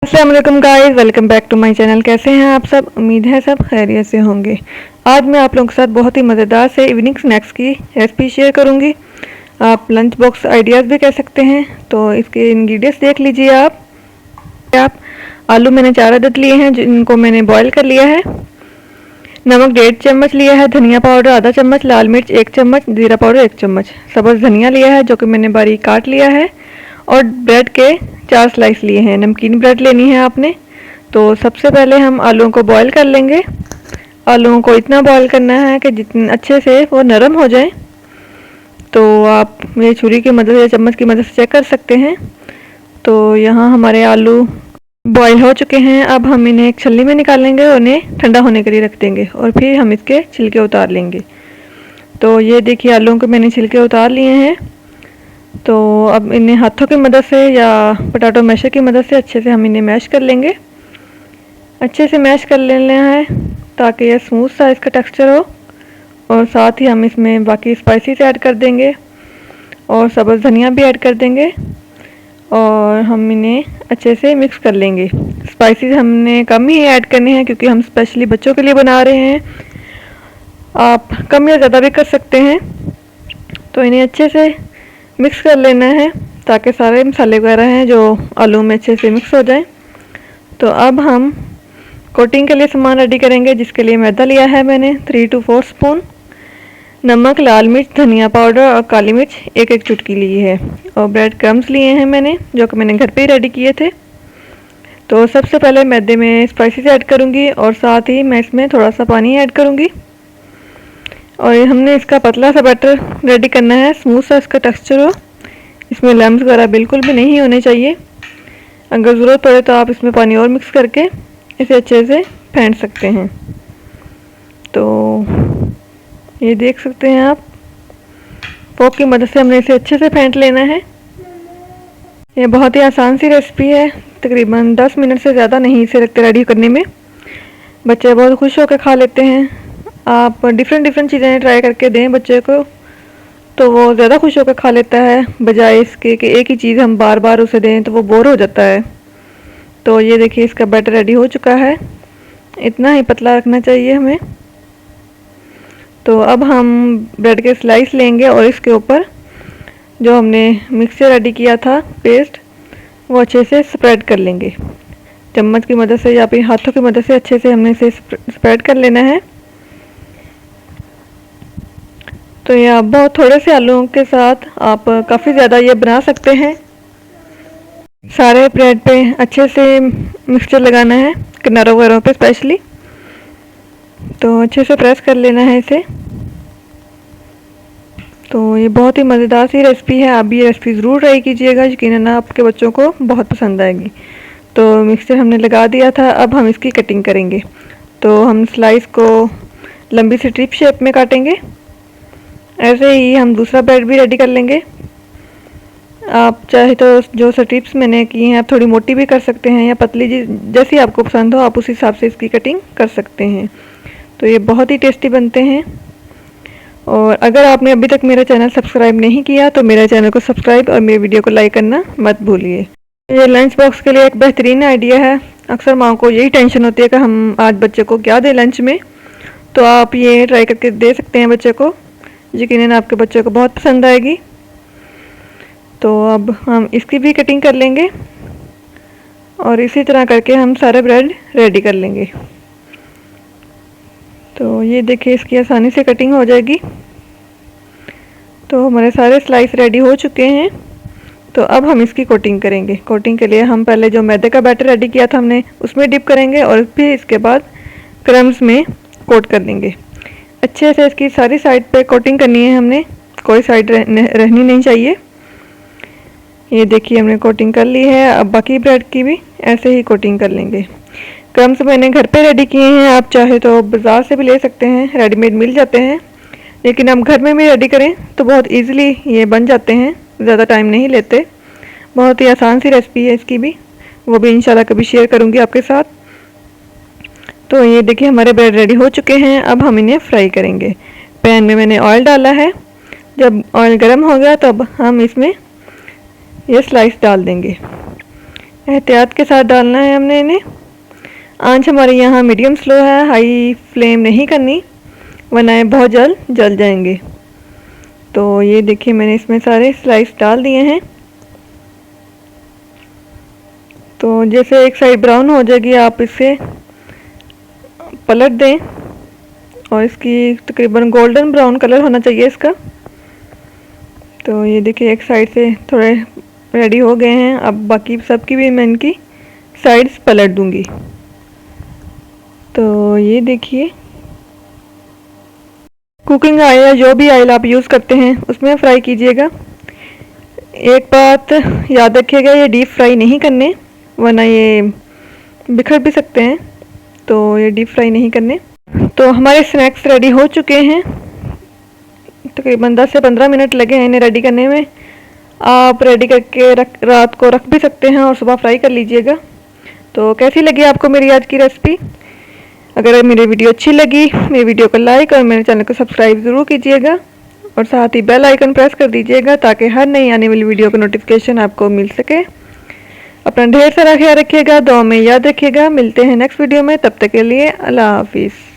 अस्सलाम वालेकुम guys, welcome back to my channel. कैसे हैं आप सब? उम्मीद है सब खैरियत से होंगे। आज मैं आप लोगों के साथ बहुत ही मज़ेदार से इवनिंग स्नैक्स की रेसिपी शेयर करूंगी। आप लंच बॉक्स आइडियाज़ भी कह सकते हैं। तो इसके इंग्रेडिएंट्स देख लीजिए आप आलू मैंने 4 अदद लिए हैं जिनको मैंने बॉईल कर लिया है। नमक 1.5 चम्मच लिया है, धनिया पाउडर आधा चम्मच, लाल मिर्च 1 चम्मच, जीरा पाउडर 1 चम्मच, सब्ज़ धनिया लिया है जो कि मैंने बारीक काट लिया है, और ब्रेड के 4 स्लाइस लिए हैं। नमकीन ब्रेड लेनी है आपने। तो सबसे पहले हम आलूओं को बॉईल कर लेंगे। आलूओं को इतना बॉईल करना है कि जितने अच्छे से वो नरम हो जाए। तो आप मेरी छुरी की मदद या चम्मच की मदद से चेक कर सकते हैं। तो यहाँ हमारे आलू बॉईल हो चुके हैं। अब हम इन्हें एक छलनी में निकालेंगे और उन्हें ठंडा होने के लिए रख देंगे, और फिर हम इसके छिलके उतार लेंगे। तो ये देखिए आलूओं को मैंने छिलके उतार लिए हैं। तो अब इन्हें हाथों की मदद से या पोटैटो मैशर की मदद से अच्छे से हम इन्हें मैश कर लेंगे। अच्छे से मैश कर लेना है ताकि यह स्मूथ सा इसका टेक्सचर हो। और साथ ही हम इसमें बाकी स्पाइसेस ऐड कर देंगे और सब्ज़ धनिया भी ऐड कर देंगे, और हम इन्हें अच्छे से मिक्स कर लेंगे। स्पाइसेस हमने कम ही ऐड करने हैं क्योंकि हम स्पेशली बच्चों के लिए बना रहे हैं। आप कम या ज़्यादा भी कर सकते हैं। तो इन्हें अच्छे से मिक्स कर लेना है ताकि सारे मसाले वगैरह हैं जो आलू में अच्छे से मिक्स हो जाएं। तो अब हम कोटिंग के लिए सामान रेडी करेंगे, जिसके लिए मैदा लिया है मैंने 3 to 4 स्पून, नमक, लाल मिर्च, धनिया पाउडर और काली मिर्च 1-1 चुटकी ली है, और ब्रेड क्रम्स लिए हैं मैंने जो कि मैंने घर पे ही रेडी किए थे। तो सबसे पहले मैदे में स्पाइसेस ऐड करूँगी और साथ ही मैं इसमें थोड़ा सा पानी ऐड करूँगी, और हमने इसका पतला सा बैटर रेडी करना है, स्मूथ सा इसका टेक्सचर हो। इसमें लम्स वगैरह बिल्कुल भी नहीं होने चाहिए। अगर ज़रूरत पड़े तो आप इसमें पानी और मिक्स करके इसे अच्छे से फेंट सकते हैं। तो ये देख सकते हैं आप, फोक की मदद से हमने इसे अच्छे से फेंट लेना है। ये बहुत ही आसान सी रेसिपी है, तकरीबन 10 मिनट से ज़्यादा नहीं इसे लगते रेडी करने में। बच्चे बहुत खुश होकर खा लेते हैं। आप डिफरेंट चीज़ें ट्राई करके दें बच्चे को तो वो ज़्यादा खुश होकर खा लेता है, बजाय इसके कि एक ही चीज़ हम बार बार उसे दें तो वो बोर हो जाता है। तो ये देखिए इसका बैटर रेडी हो चुका है। इतना ही पतला रखना चाहिए हमें। तो अब हम ब्रेड के स्लाइस लेंगे और इसके ऊपर जो हमने मिक्सचर रेडी किया था पेस्ट, वो अच्छे से स्प्रेड कर लेंगे। चम्मच की मदद से या फिर हाथों की मदद से अच्छे से हमने इसे स्प्रेड कर लेना है। तो ये आप बहुत थोड़े से आलूओं के साथ आप काफ़ी ज़्यादा ये बना सकते हैं। सारे ब्रेड पे अच्छे से मिक्सचर लगाना है, किनारों वगैरह पे स्पेशली। तो अच्छे से प्रेस कर लेना है इसे। तो ये बहुत ही मज़ेदार सी रेसिपी है। आप भी ये रेसिपी ज़रूर ट्राई कीजिएगा, यकीनन आपके बच्चों को बहुत पसंद आएगी। तो मिक्सचर हमने लगा दिया था, अब हम इसकी कटिंग करेंगे। तो हम स्लाइस को लंबी सी स्ट्रिप शेप में काटेंगे। ऐसे ही हम दूसरा ब्रेड भी रेडी कर लेंगे। आप चाहे तो जो स्ट्रिप्स मैंने की हैं आप थोड़ी मोटी भी कर सकते हैं या पतली, जैसी आपको पसंद हो आप उस हिसाब से इसकी कटिंग कर सकते हैं। तो ये बहुत ही टेस्टी बनते हैं। और अगर आपने अभी तक मेरा चैनल सब्सक्राइब नहीं किया तो मेरे चैनल को सब्सक्राइब और मेरे वीडियो को लाइक करना मत भूलिए। ये लंच बॉक्स के लिए एक बेहतरीन आइडिया है। अक्सर माँ को यही टेंशन होती है कि हम आज बच्चे को क्या दें लंच में। तो आप ये ट्राई करके दे सकते हैं बच्चे को, यकीनन आपके बच्चे को बहुत पसंद आएगी। तो अब हम इसकी भी कटिंग कर लेंगे और इसी तरह करके हम सारे ब्रेड रेडी कर लेंगे। तो ये देखिए इसकी आसानी से कटिंग हो जाएगी। तो हमारे सारे स्लाइस रेडी हो चुके हैं। तो अब हम इसकी कोटिंग करेंगे। कोटिंग के लिए हम पहले जो मैदे का बैटर रेडी किया था हमने उसमें डिप करेंगे और फिर इसके बाद क्रम्स में कोट कर देंगे। अच्छे से इसकी सारी साइड पे कोटिंग करनी है हमने, कोई साइड रहनी नहीं चाहिए। ये देखिए हमने कोटिंग कर ली है। अब बाकी ब्रेड की भी ऐसे ही कोटिंग कर लेंगे। क्रम्स मैंने घर पे रेडी किए हैं, आप चाहे तो बाज़ार से भी ले सकते हैं, रेडीमेड मिल जाते हैं। लेकिन आप घर में भी रेडी करें तो बहुत इजीली ये बन जाते हैं, ज़्यादा टाइम नहीं लेते। बहुत ही आसान सी रेसिपी है इसकी भी, वो भी इंशाल्लाह कभी शेयर करूँगी आपके साथ। तो ये देखिए हमारे ब्रेड रेडी हो चुके हैं। अब हम इन्हें फ्राई करेंगे। पैन में मैंने ऑयल डाला है। जब ऑयल गर्म हो गया तब हम इसमें ये स्लाइस डाल देंगे। एहतियात के साथ डालना है हमने इन्हें। आंच हमारी यहाँ मीडियम स्लो है, हाई फ्लेम नहीं करनी वरना ये बहुत जल्द जल जाएंगे। तो ये देखिए मैंने इसमें सारे स्लाइस डाल दिए हैं। तो जैसे एक साइड ब्राउन हो जाएगी आप इसे पलट दें और इसकी तकरीबन गोल्डन ब्राउन कलर होना चाहिए इसका। तो ये देखिए एक साइड से थोड़े रेडी हो गए हैं। अब बाकी सबकी भी मैं इनकी साइड्स पलट दूंगी। तो ये देखिए कुकिंग ऑयल या जो भी ऑयल आप यूज़ करते हैं उसमें फ्राई कीजिएगा। एक बात याद रखिएगा, ये डीप फ्राई नहीं करने वरना ये बिखर भी सकते हैं। तो ये डीप फ्राई नहीं करने। तो हमारे स्नैक्स रेडी हो चुके हैं। तकरीबन 10 से 15 मिनट लगे हैं इन्हें रेडी करने में। आप रेडी करके रात को रख भी सकते हैं और सुबह फ्राई कर लीजिएगा। तो कैसी लगी आपको मेरी आज की रेसिपी? अगर मेरी वीडियो अच्छी लगी मेरी वीडियो को लाइक और मेरे चैनल को सब्सक्राइब ज़रूर कीजिएगा और साथ ही बेल आइकन प्रेस कर दीजिएगा ताकि हर नई आने वाली वीडियो का नोटिफिकेशन आपको मिल सके। अपना ढेर सारा ख्याल रखिएगा, दुआ में याद रखिएगा। मिलते हैं नेक्स्ट वीडियो में, तब तक के लिए अल्लाह हाफिज़।